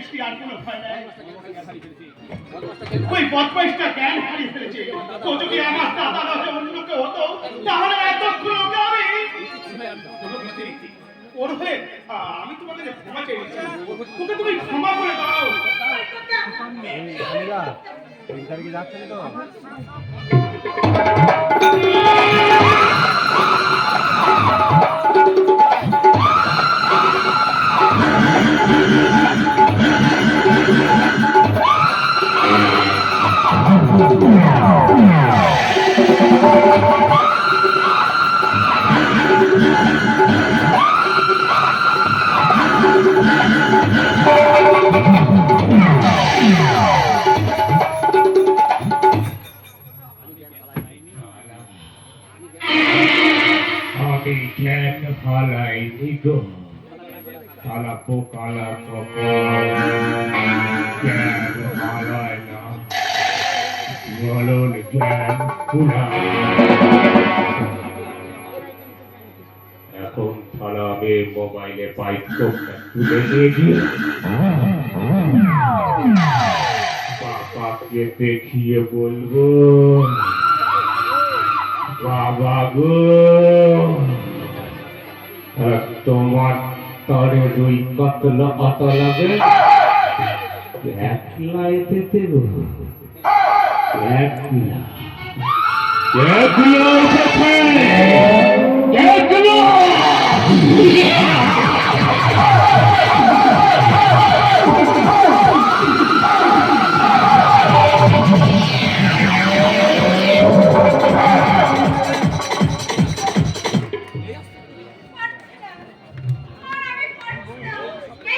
বৃষ্টি আর কোনো ভয় নাই। ওই বদমাইশটা জ্ঞান হারিয়ে ফেলেছে। ও যদি আমার দাদা নয় অন্য কেউ হতো তাহলে এতক্ষণ ওকে আমি ওর হয়ে আমি তোমাকে যে ক্ষমা চেয়েছি ওকে তুমি ক্ষমা করে দাও। যাচ্ছেন তো আমি জ্ঞান হারাইনি গো কালা পোকালা জ্ঞান হারায় না বলুন জ্ঞান পুরা এখন ছাড়া আমি মোবাইলে পাইকটা তুলে নিয়ে গিয়ে বাবাকে দেখিয়ে বলবো বাবা গো তোমার তরে দুই কতলা কত লাগে একলা এতে দেব একলা একলা